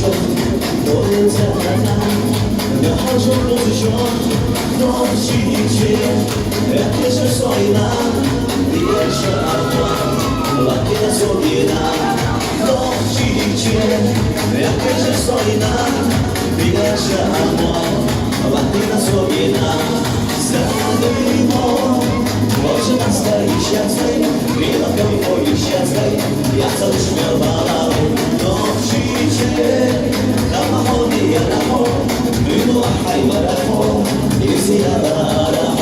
我留在那好久不是说多稀缺，天生所以呢，别说我，我别说别的，多稀缺，天生所以呢，别说我别说别的，在对我。我是那色一下醉，别让表面我一下醉，亚洲是秒把拉累，多稀缺，干嘛好你也然后，女路还没然后，你是呀然后。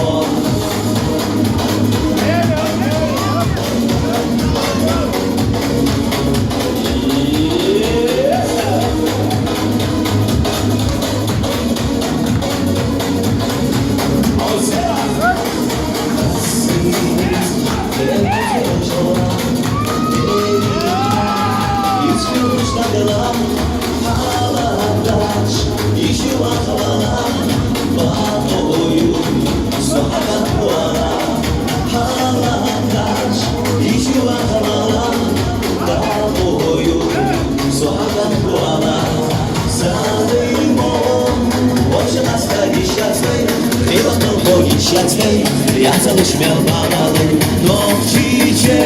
Я залишмел балалы, но чиче,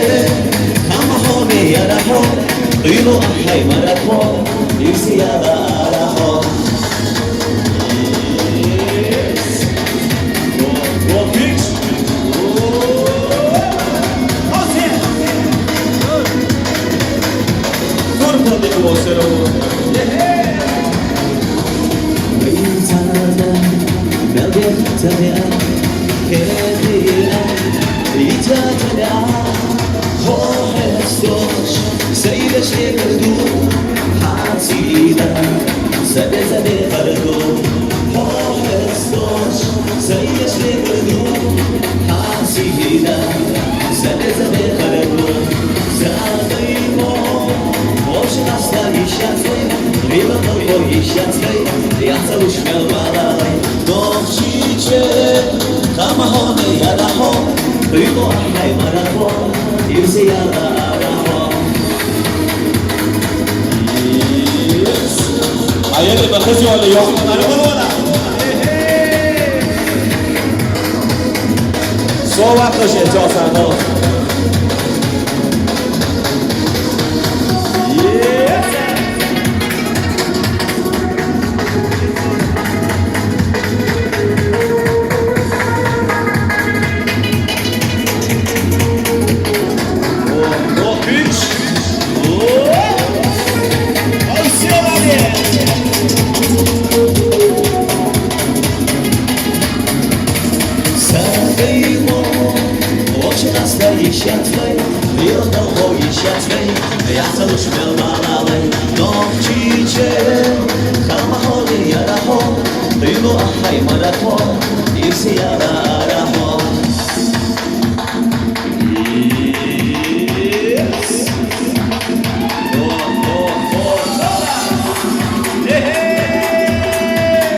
кама хоне ярахо, ило ахай марахо, ирси ярахо. Я залишмел балалай, довчиче, камахоне ярахо, ило ахай марахо, ирси ярахо. Ayere bakıcı öyle yok. Sova kışı çalışanı. Я залишмел балалай, довчиче, кама хоне ярахо, ило ахай марахо, ирси ярахо.